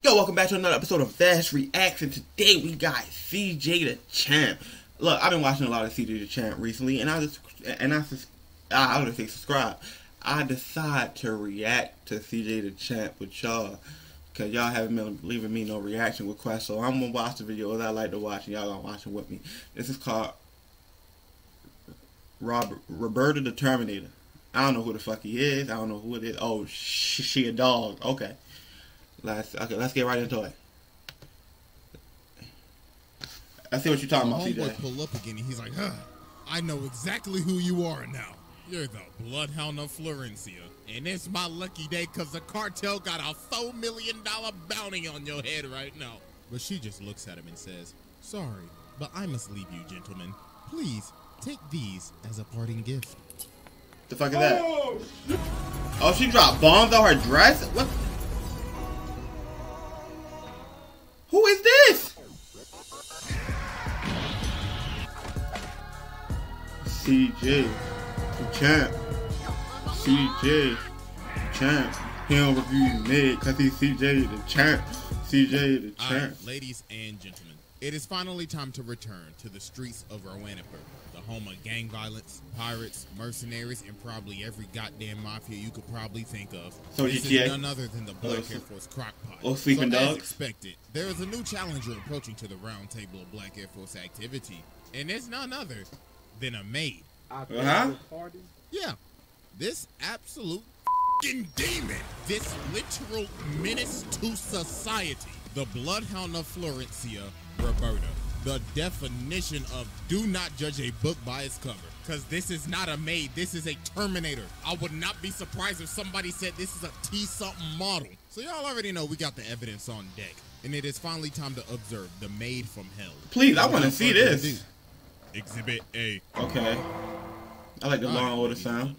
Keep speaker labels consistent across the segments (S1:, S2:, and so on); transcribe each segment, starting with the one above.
S1: Yo, welcome back to another episode of Vass Reacts, and today we got CjDaChamp. Look, I've been watching a lot of CjDaChamp recently, and I would say subscribe. I decided to react to CjDaChamp with y'all, because y'all haven't been leaving me no reaction requests, so I'm going to watch the videos I like to watch, and y'all going to watch it with me. This is called ROBERTA the Terminator. I don't know who the fuck he is. I don't know who it is. Oh, she a dog. Okay. Let's get right into it. Let's see what you're talking about, CJ.
S2: Pull up again and he's like, I know exactly who you are now. You're the Bloodhound of Florencia. And it's my lucky day because the cartel got a $4 million bounty on your head right now. But she just looks at him and says, sorry, but I must leave you, gentlemen. Please take these as a parting gift.
S1: The fuck is that? Oh, she dropped bombs on her dress? What? Who is this? CjDaChamp. CjDaChamp. He don't review mid because he's CjDaChamp. CjDaChamp.
S2: Ladies and gentlemen, it is finally time to return to the streets of Rowanipur, the home of gang violence, pirates, mercenaries, and probably every goddamn mafia you could probably think of.
S1: So
S2: this
S1: GTA?
S2: Is none other than the Black Air Force crockpot.
S1: Oh, Sleeping Dogs?
S2: As expected, there is a new challenger approaching to the round table of Black Air Force activity, and it's none other than a maid.
S1: Uh-huh.
S2: Yeah, this absolute f***ing demon, this literal menace to society, the Bloodhound of Florencia, Roberta. The definition of do not judge a book by its cover. Because this is not a maid, this is a Terminator. I would not be surprised if somebody said this is a T-something model. So y'all already know we got the evidence on deck. And it is finally time to observe the maid from hell.
S1: Please, I want to see this.
S2: Exhibit A.
S1: Okay. I like the long order sound.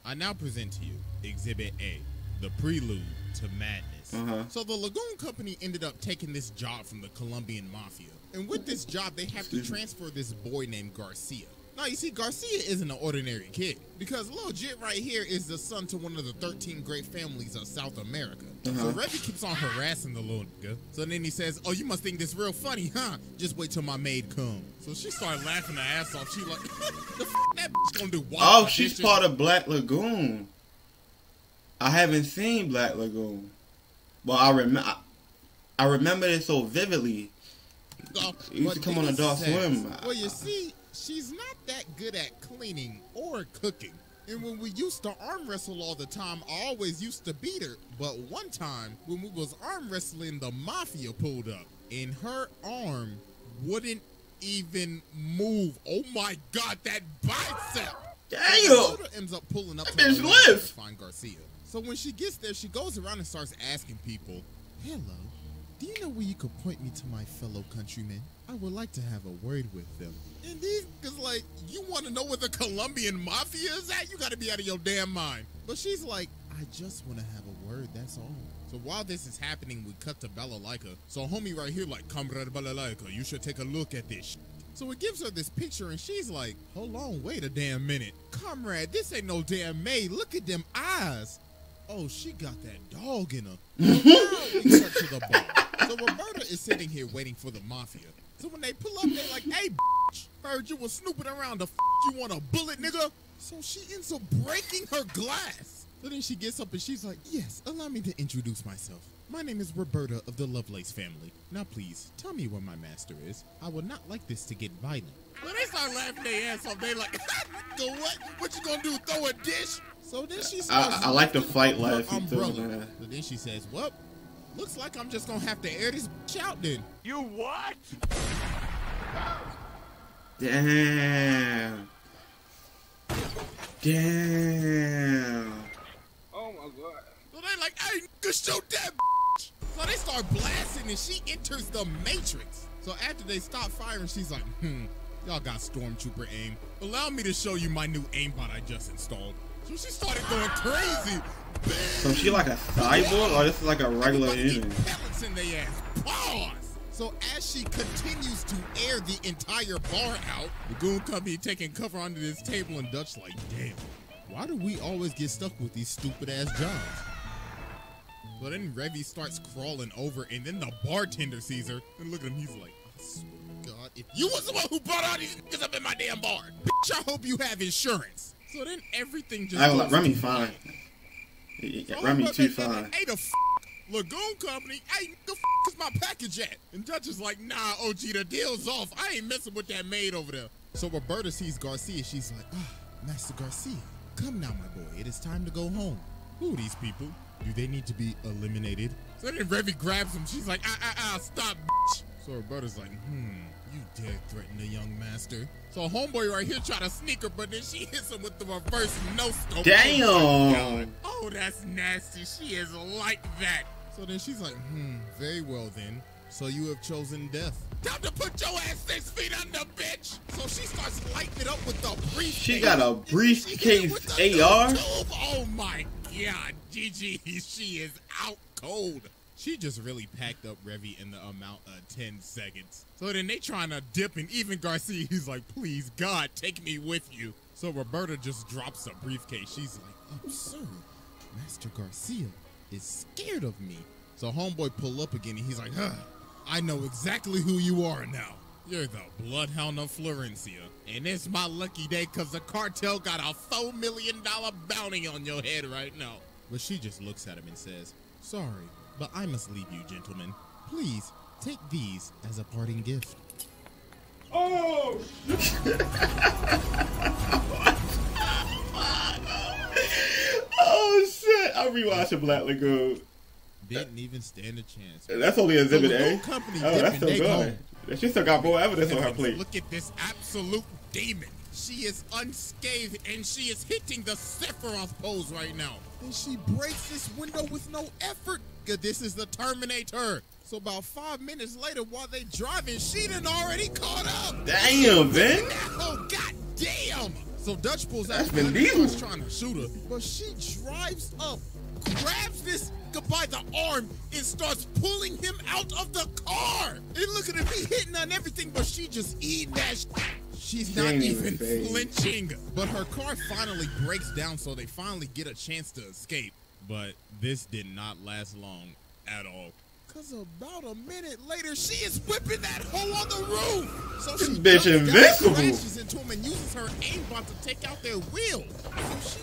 S2: I now present to you Exhibit A, the prelude to madness. So the Lagoon Company ended up taking this job from the Colombian Mafia. And with this job, they have to transfer this boy named Garcia. Now, you see, Garcia isn't an ordinary kid, because Lil Jit right here is the son to one of the 13 great families of South America. So Reggie keeps on harassing the little nigga. So then he says, oh, you must think this real funny, huh? Just wait till my maid comes. So she started laughing her ass off. She like, the f that bitch gonna do?
S1: Oh, she's part of Black Lagoon. I haven't seen Black Lagoon. Well, I remember it so vividly. It used to come on Adult Swim.
S2: Well, you see, she's not that good at cleaning or cooking. And when we used to arm wrestle all the time, I always used to beat her. But one time, when we was arm wrestling, the mafia pulled up. And her arm wouldn't even move. Oh my God, that bicep!
S1: Damn!
S2: Ends up pulling up
S1: that
S2: to
S1: bitch live.
S2: Find Garcia. So when she gets there, she goes around and starts asking people, hello, do you know where you could point me to my fellow countrymen? I would like to have a word with them. And these niggas like, you want to know where the Colombian Mafia is at? You got to be out of your damn mind. But she's like, I just want to have a word, that's all. So while this is happening, we cut to Balalaika. So homie right here like, Comrade Balalaika, you should take a look at this shit. So it gives her this picture and she's like, hold on, wait a damn minute. Comrade, this ain't no damn maid. Look at them eyes. Oh, she got that dog in her. We cut to the bar. So Roberta is sitting here waiting for the mafia. So when they pull up, they like, hey, bitch, heard you was snooping around. The f you want a bullet, nigga? So she ends up breaking her glass. So then she gets up and she's like, yes, allow me to introduce myself. My name is Roberta of the Lovelace family. Now please, tell me where my master is. I would not like this to get violent. When they start laughing their ass off, they like, go what? What you gonna do, throw a dish? So then she starts
S1: I like the fight laugh.
S2: So then she says, well, looks like I'm just gonna have to air this bitch out then.
S3: You what?
S1: Damn. Damn.
S3: Oh my God.
S2: So they like, hey, nigga, shoot that bitch. So they start blasting and she enters the Matrix. So after they stop firing, she's like, y'all got stormtrooper aim. Allow me to show you my new aimbot I just installed. So she started going crazy.
S1: So she like a cyborg, or this is like a regular enemy?
S2: Pellets in their ass. Pause. So as she continues to air the entire bar out, the Goon Company taking cover under this table and Dutch like, damn, why do we always get stuck with these stupid ass jobs? So then Revy starts crawling over, and then the bartender sees her. And look at him, he's like, I swear to God, if you was the one who brought all these niggas up in my damn bar, bitch, I hope you have insurance. So then everything just goes
S1: Remy fine.
S2: so
S1: Remy too fine.
S2: Hey, the Lagoon Company, hey, the is my package at? And Dutch is like, nah, OG, the deal's off. I ain't messing with that maid over there. So Roberta sees Garcia. She's like, Master Garcia, come now, my boy. It is time to go home. Who are these people? Do they need to be eliminated? So then Revy grabs him. She's like, stop, bitch. So Roberta's like, you dare threaten the young master. So homeboy right here try to sneak her, but then she hits him with the reverse no-scope.
S1: Damn.
S2: Oh, that's nasty. She is like that. So then she's like, very well then. So you have chosen death. Time to put your ass 6 feet under, bitch. So she starts lighting it up with the briefcase.
S1: She got a briefcase AR?
S2: Oh my God, GG, she is out cold. She just really packed up Revy in the amount of 10 seconds. So then they trying to dip, and even Garcia, he's like, please, God, take me with you. So Roberta just drops a briefcase. She's like, oh, sir, Master Garcia is scared of me. So homeboy pull up again, and he's like, I know exactly who you are now. You're the Bloodhound of Florencia. And it's my lucky day because the cartel got a $4 million bounty on your head right now. But she just looks at him and says, sorry, but I must leave you, gentlemen. Please, take these as a parting gift.
S3: Oh!
S1: Oh, shit. I'm rewatching Black Lagoon.
S2: Didn't even stand a chance.
S1: That's only Exhibit A.
S2: Company
S1: oh, that's so good. She still got more evidence on her plate.
S2: Look at this absolute demon. She is unscathed, and she is hitting the Sephiroth pose right now. And she breaks this window with no effort. Cause this is the Terminator. So about 5 minutes later, while they driving, she done already caught up.
S1: Damn, man.
S2: Oh, God damn. So Dutch pulls out.
S1: That's Vin Diesel.
S2: Trying to shoot her, but she drives up, grabs this by the arm, and starts pulling him out of the car. And look at him, he hitting on everything, but she just eating that. She's not even flinching. But her car finally breaks down, so they finally get a chance to escape. But this did not last long at all. Cause about a minute later, she is whipping that hoe on the roof. So
S1: this
S2: she
S1: bitch invincible.
S2: crashes into him and uses her aimbot to take out their wheel. So she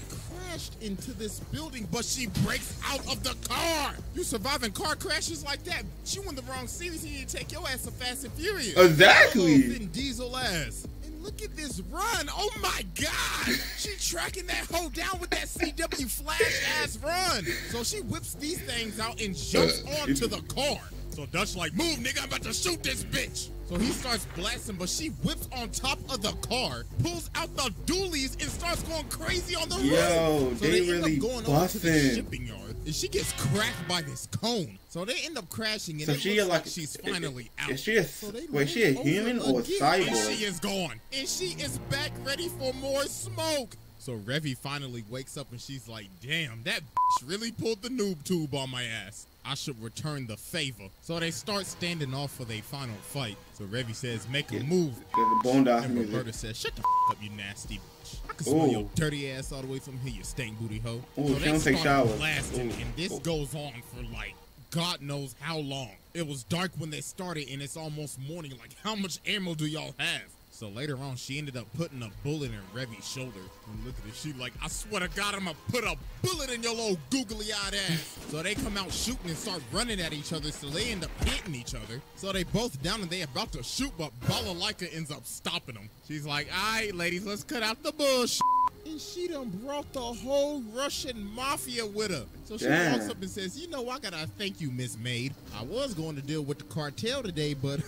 S2: crashed into this building, but she breaks out of the car. You surviving car crashes like that? You in the wrong series. You need to take your ass to Fast and Furious.
S1: Exactly.
S2: Vin Diesel ass. Look at this run. Oh my God. She tracking that hoe down with that CW flash ass run. So she whips these things out and jumps onto the car. So Dutch like, move nigga, I'm about to shoot this bitch. So he starts blasting, but she whips on top of the car, pulls out the dualies, and starts going crazy on the roof.
S1: Yo,
S2: so
S1: they
S2: end
S1: really
S2: up going over to the shipping yard, and she gets cracked by this cone. So they end up crashing, and
S1: so
S2: it looks like she's finally out.
S1: Is she a, wait, she a human or a cyborg?
S2: And she is gone. And she is back ready for more smoke. So Revy finally wakes up and she's like, damn, that bitch really pulled the noob tube on my ass. I should return the favor. So they start standing off for their final fight. So Revy says, make a move. And Roberta says, shut the up, you nasty bitch. I can smell your dirty ass all the way from here, you stank booty hoe.
S1: Ooh,
S2: so
S1: she
S2: they
S1: don't take showers.
S2: blasting, and this goes on for like God knows how long. It was dark when they started, and it's almost morning. Like, how much ammo do y'all have? So later on, she ended up putting a bullet in Revy's shoulder. And look at it, she like, I swear to God, I'm gonna put a bullet in your little googly-eyed ass. So they come out shooting and start running at each other, so they end up hitting each other. So they both down and they about to shoot, but Balalaika ends up stopping them. She's like, all right, ladies, let's cut out the bullshit. And she done brought the whole Russian mafia with her. So she walks up and says, you know, I gotta thank you, Miss Maid. I was going to deal with the cartel today, but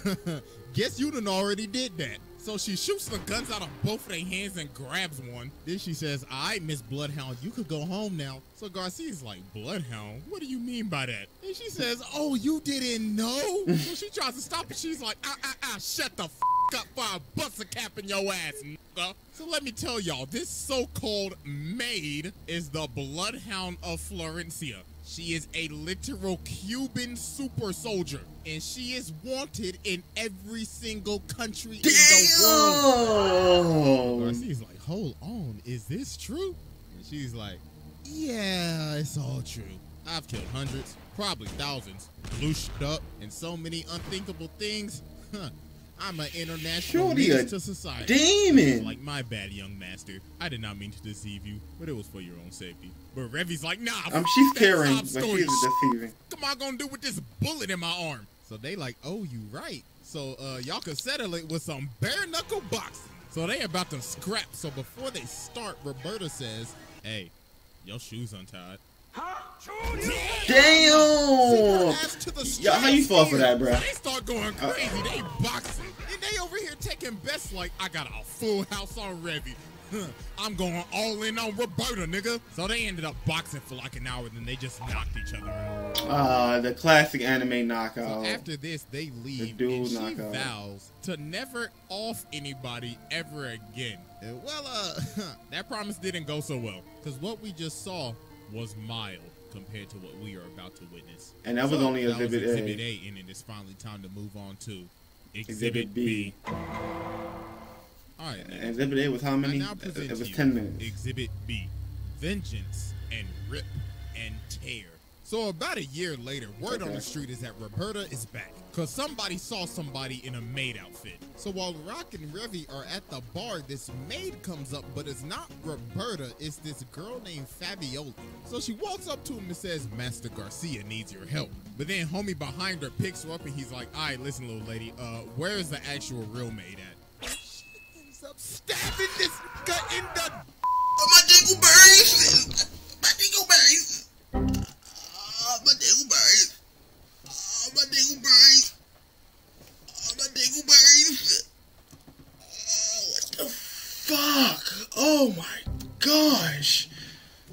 S2: guess you done already did that. So she shoots the guns out of both of their hands and grabs one. Then she says, all right, Miss Bloodhound, you could go home now. So Garcia's like, Bloodhound? What do you mean by that? And she says, oh, you didn't know? So she tries to stop it. She's like, shut the up for I bust a cap in your ass, nigga. So let me tell y'all, this so-called maid is the Bloodhound of Florencia. She is a literal Cuban super soldier, and she is wanted in every single country in the world. Garcia's like, hold on, is this true? And she's like, yeah, it's all true. I've killed hundreds, probably thousands, glooshed up, and so many unthinkable things. I'm an international menace to society.
S1: Demon!
S2: Like, my bad, young master. I did not mean to deceive you, but it was for your own safety. But Revy's like, nah,
S1: she's caring, but she's deceiving.
S2: What am I gonna do with this bullet in my arm? So they like, oh, you right. So y'all can settle it with some bare knuckle boxing. So they about to scrap. So before they start, Roberta says, hey, your shoes untied.
S1: Damn! Yo, how you fall for that, bro?
S2: So they start going crazy. They boxing. And they over here taking bets like, I got a full house on Revy. I'm going all in on Roberta, nigga. So they ended up boxing for like an hour, then they just knocked each other out.
S1: The classic anime knockout.
S2: So after this, they leave,
S1: the dude
S2: and she
S1: knockout.
S2: vows to never off anybody ever again. Well, that promise didn't go so well, because what we just saw was mild compared to what we are about to witness.
S1: And that was only Exhibit A.
S2: Exhibit A, and it is finally time to move on to Exhibit B. All right, nigga.
S1: Exhibit A was how many? It was 10 minutes.
S2: Exhibit B, Vengeance and Rip and Tear. So about a year later, word on the street is that Roberta is back, because somebody saw somebody in a maid outfit. So while Rock and Revy are at the bar, this maid comes up, but it's not Roberta, it's this girl named Fabiola. So she walks up to him and says, Master Garcia needs your help. But then homie behind her picks her up and he's like, all right, listen, little lady, where is the actual real maid at? She ends up stabbing this nigga in the...
S1: My dingleberries! My dingleberries! My dingleberries! My dingleberries! My dingleberries! What the fuck? Oh my gosh!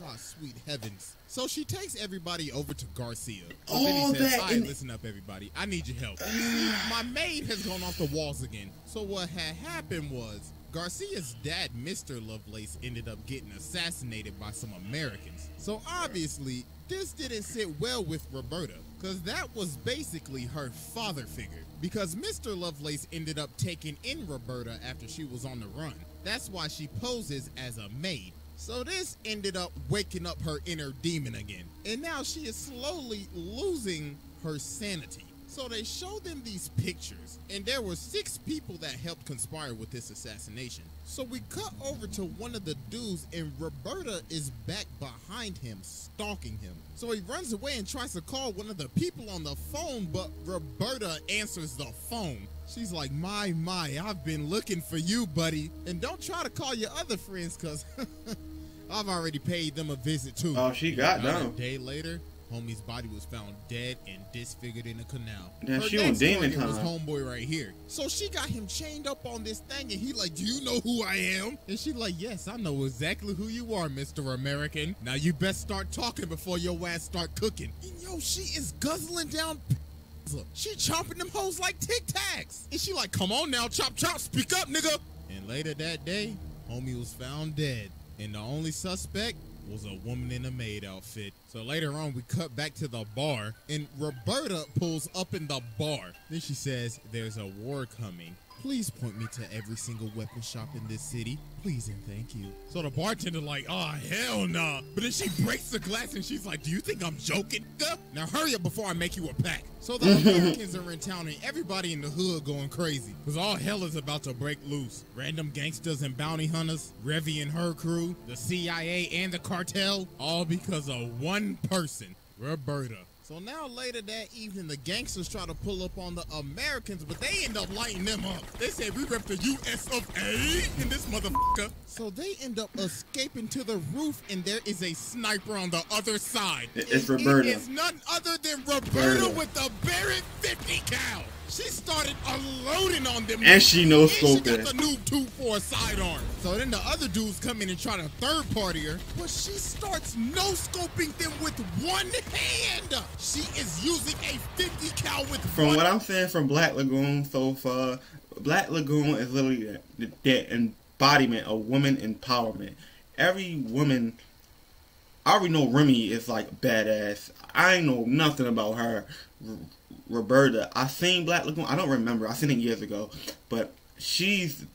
S2: God, sweet heavens. So she takes everybody over to Garcia. So
S1: All
S2: then he says,
S1: that
S2: all right, listen up, everybody. I need your help. My maid has gone off the walls again. So what had happened was Garcia's dad, Mr. Lovelace, ended up getting assassinated by some Americans. So obviously, this didn't sit well with Roberta, because that was basically her father figure. Because Mr. Lovelace ended up taking in Roberta after she was on the run. That's why she poses as a maid. So this ended up waking up her inner demon again. And now she is slowly losing her sanity. So they showed them these pictures, and there were 6 people that helped conspire with this assassination. So we cut over to one of the dudes, and Roberta is back behind him, stalking him. So he runs away and tries to call one of the people on the phone, but Roberta answers the phone. She's like, my, I've been looking for you, buddy. And don't try to call your other friends, because I've already paid them a visit, too.
S1: Oh, she got down.
S2: A day later, homie's body was found dead and disfigured in a canal.
S1: Yeah,
S2: her
S1: she on demon time.
S2: Was homeboy right here. So she got him chained up on this thing, and he like, do you know who I am? And she like, yes, I know exactly who you are, Mr. American. Now you best start talking before your ass start cooking. And yo, she is guzzling down. She chomping them hoes like Tic Tacs. And she like, come on now, chop, speak up, nigga. And later that day, homie was found dead. And the only suspect was a woman in a maid outfit. So later on, we cut back to the bar, and Roberta pulls up in the bar. Then she says, there's a war coming. Please point me to every single weapon shop in this city. Please and thank you. So the bartender like, oh, hell nah. But then she breaks the glass and she's like, do you think I'm joking? Now hurry up before I make you a pack. So the Americans are in town and everybody in the hood going crazy, because all hell is about to break loose. Random gangsters and bounty hunters, Revy and her crew, the CIA and the cartel, all because of one person, Roberta. So now later that evening, the gangsters try to pull up on the Americans, but they end up lighting them up. They say, we rep the US of A in this motherfucker. So they end up escaping to the roof, and there is a sniper on the other side.
S1: It's Roberta.
S2: It is none other than Roberta with the Barrett 50 cal. She started unloading on them.
S1: And she no scoping.
S2: She got the noob 2 for a sidearm. So then the other dudes come in and try to third party her, but she starts no scoping them with one hand. She is using a 50 cal with
S1: From
S2: one.
S1: what I'm saying from Black Lagoon so far, Black Lagoon is literally the embodiment of woman empowerment. Every woman, I already know Remy is like badass. I ain't know nothing about her. Roberta, I seen Black Lagoon. I don't remember. I seen it years ago, but she's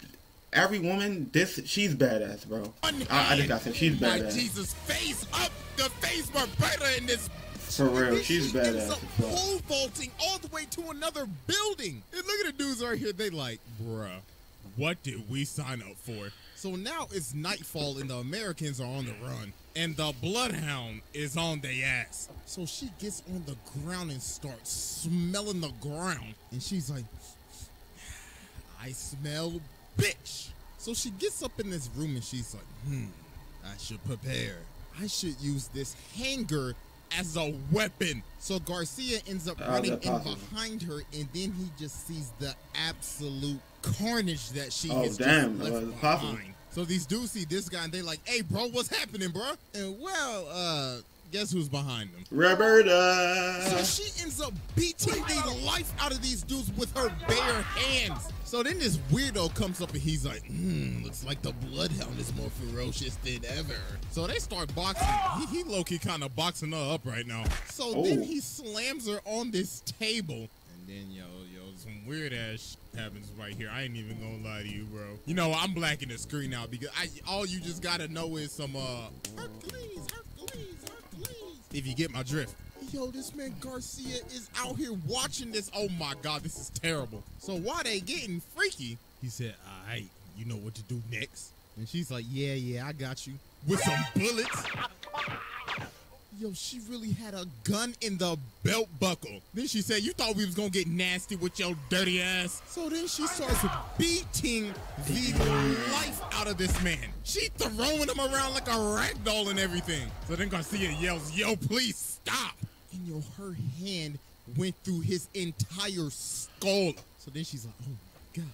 S1: every woman. She's badass, bro. I just gotta say she's badass.
S2: Jesus, face up the face Roberta in this
S1: For real, she's
S2: she ends
S1: badass.
S2: up pole vaulting all the way to another building. And look at the dudes right here. They like, bruh, what did we sign up for? So now it's nightfall and the Americans are on the run. And the Bloodhound is on their ass. So she gets on the ground and starts smelling the ground. And she's like, I smell bitch. So she gets up in this room and she's like, I should prepare. I should use this hanger as a weapon. So Garcia ends up running in behind her, and then he just sees the absolute carnage that she has just left behind. So these dudes see this guy and they like, hey bro, what's happening, bro? And well, guess who's behind them?
S1: Roberta.
S2: So she ends up beating the life out of these dudes with her bare hands. So then this weirdo comes up and he's like, looks like the Bloodhound is more ferocious than ever. So they start boxing. He low-key kind of boxing her up right now. So then he slams her on this table. And then, yo, some weird ass happens right here. I ain't even gonna lie to you, bro. You know, I'm blacking the screen out because all you just gotta know is some, Hercules. If you get my drift. Yo, this man Garcia is out here watching this. Oh my God, this is terrible. So while they getting freaky, he said, all right, you know what to do next. And she's like, yeah, I got you. With some bullets. Yo, she really had a gun in the belt buckle. Then she said, you thought we was gonna get nasty with your dirty ass. So then she starts beating the life out of this man. She throwing him around like a rag doll and everything. So then Garcia yells, yo, please stop. And yo, her hand went through his entire skull. So then she's like,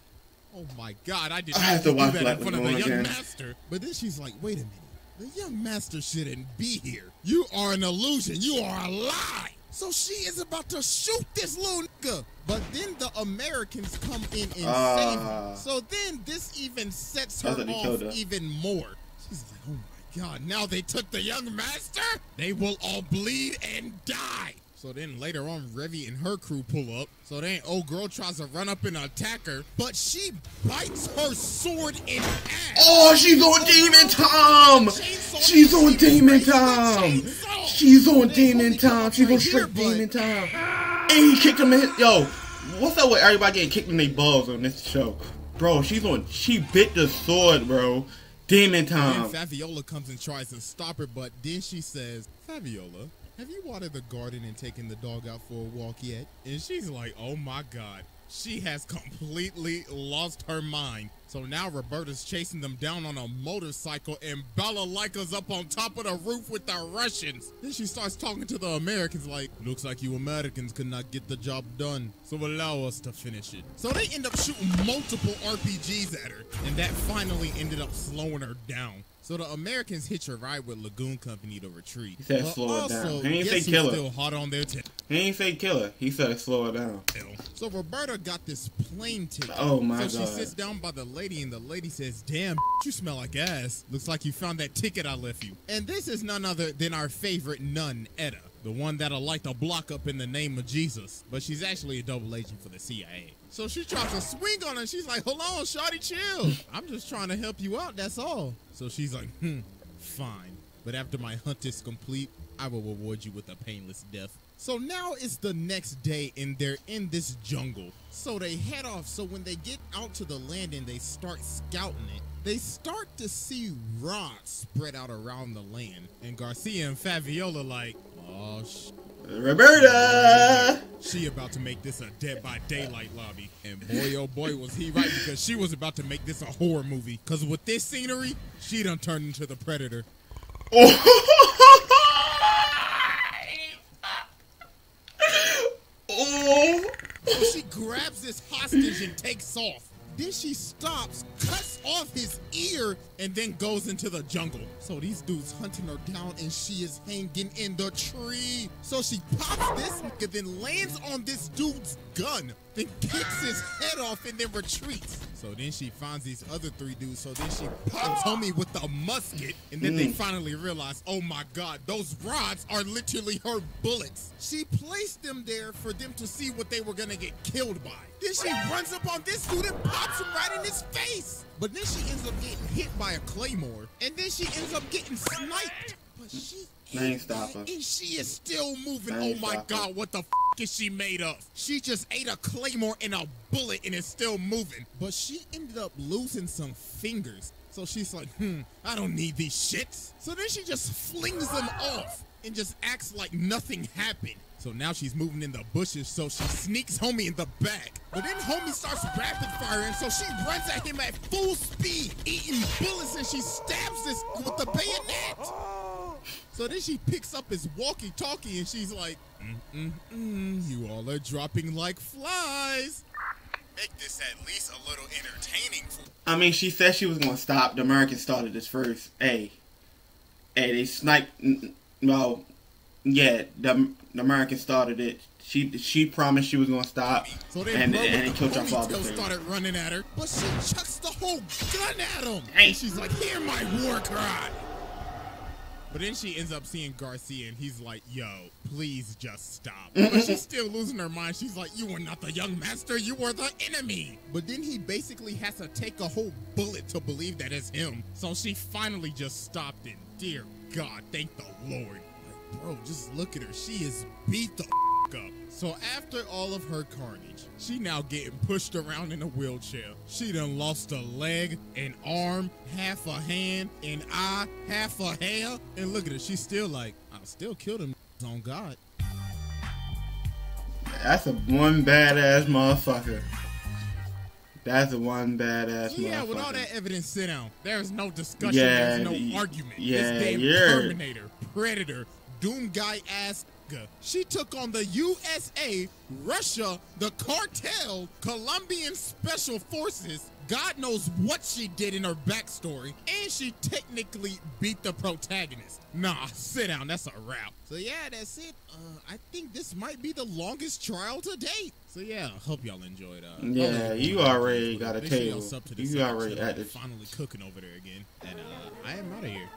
S2: oh my God, I did not do that in front of the young master. But then she's like, wait a minute. The young master shouldn't be here. You are an illusion. You are a lie. So she is about to shoot this little nigga. But then the Americans come in and save her. So then this even sets her off even more. She's like, oh my God, now they took the young master? They will all bleed and die. So then later on, Revy and her crew pull up. So then old girl tries to run up and attack her, but she bites her sword in half.
S1: Oh, she's on Demon Time! She's on Demon Time! She's on Demon Time! She's on straight Demon Time! And he kicked him in. Yo, what's up with everybody getting kicked in their balls on this show? Bro, she bit the sword, bro. Demon Time.
S2: Then Fabiola comes and tries to stop her, but then she says, Fabiola, have you watered the garden and taken the dog out for a walk yet? And she's like, oh my God. She has completely lost her mind. So now Roberta's chasing them down on a motorcycle and Balalaika's up on top of the roof with the Russians. Then she starts talking to the Americans like, looks like you Americans could not get the job done, so allow us to finish it. So they end up shooting multiple RPGs at her, and that finally ended up slowing her down. So the Americans hitch a ride with Lagoon Company to retreat.
S1: He said slow it down. He ain't say kill her.
S2: Still hot on their
S1: He ain't say kill her. He said slow it down.
S2: So Roberta got this plane ticket.
S1: Oh my God.
S2: So she sits down by the lady and the lady says, damn, you smell like ass. Looks like you found that ticket I left you. And this is none other than our favorite nun, Etta. The one that'll light the block up in the name of Jesus. But she's actually a double agent for the CIA. So she tries to swing on her. She's like, hold on, shawty, chill. I'm just trying to help you out, that's all. So she's like, fine. But after my hunt is complete, I will reward you with a painless death. So now it's the next day and they're in this jungle. So they head off. So when they get out to the land and they start scouting it, they start to see rods spread out around the land. And Garcia and Fabiola like, oh,
S1: Roberta!
S2: She about to make this a Dead by Daylight lobby. And boy, oh boy, was he right, because she was about to make this a horror movie. Because with this scenery, she done turned into the Predator. So she grabs this hostage and takes off. Then she stops, cuts off his ear, and then goes into the jungle. So these dudes hunting her down, and she is hanging in the tree. So she pops this nigga, then lands on this dude's gun, then kicks his head off, and then retreats. So then she finds these other three dudes. So then she pops homie with the musket, and then they finally realize, oh my God, those rods are literally her bullets. She placed them there for them to see what they were gonna get killed by. Then she runs up on this dude and pops him right in his face. But then she ends up getting hit by a claymore. And then she ends up getting sniped. But she
S1: They ain't stop her.
S2: And she is still moving.
S1: They
S2: Oh
S1: ain't
S2: my
S1: stop her.
S2: God, what the f is she made of? She just ate a claymore and a bullet and is still moving. But she ended up losing some fingers. So she's like, I don't need these shits. So then she just flings them off and just acts like nothing happened. So now she's moving in the bushes, so she sneaks homie in the back. But then homie starts rapid firing, so she runs at him at full speed, eating bullets, and she stabs this with the bayonet. So then she picks up his walkie-talkie, and she's like, you all are dropping like flies. Make this at least a little entertaining.
S1: I mean, she said she was gonna stop. The Americans started this first. Hey, they sniped. Well, yeah, the Americans started it. She promised she was gonna stop,
S2: so then
S1: and it killed our father.
S2: Started running at her, but she chucks the whole gun at him.
S1: Hey.
S2: And she's like, "Hear my war cry." But then she ends up seeing Garcia, and he's like, "Yo, please just stop." But she's still losing her mind. She's like, "You are not the young master. You are the enemy." But then he basically has to take a whole bullet to believe that it's him. So she finally just stopped it. Dear God, thank the Lord. Like, bro, just look at her. She is beat the up. So after all of her carnage, she now getting pushed around in a wheelchair. She done lost a leg, an arm, half a hand, an eye, half a hair. And look at her, she's still like, I still killed him on God.
S1: That's a one badass motherfucker. That's a one badass motherfucker.
S2: Yeah, with all that evidence, sit down. There's no discussion,
S1: Yeah,
S2: there's no argument.
S1: yeah,
S2: This damn
S1: yeah.
S2: Terminator, Predator, Doom Guy ass. She took on the USA, Russia, the cartel, Colombian special forces. God knows what she did in her backstory, and she technically beat the protagonist. Nah, sit down, that's a wrap. So yeah, that's it. I think this might be the longest trial to date. So yeah, hope y'all enjoyed.
S1: Yeah, you already got a
S2: Make sure y'all
S1: table.
S2: sub to the
S1: You
S2: side
S1: already
S2: channel.
S1: at the.
S2: Finally cooking over there again, and I am out of here.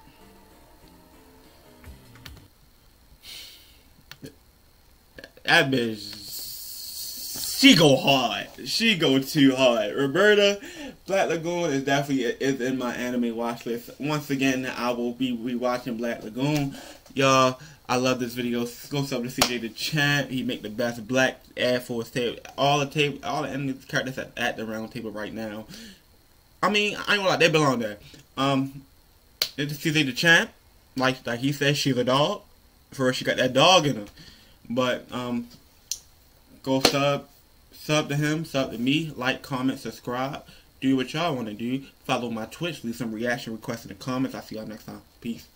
S1: That bitch, she go hard. She go too hard. Roberta, Black Lagoon is definitely in my anime watch list. Once again, I will be rewatching Black Lagoon. Y'all, I love this video. Go sub to CjDaChamp. He make the best Black Air Force table. All the enemy characters at the round table right now. I mean, I ain't gonna lie, they belong there. It's CjDaChamp. Like he said, she's a dog. First, she got that dog in her. But go sub to him, sub to me, like, comment, subscribe, do what y'all want to do. Follow my Twitch, leave some reaction requests in the comments. I'll see y'all next time. Peace.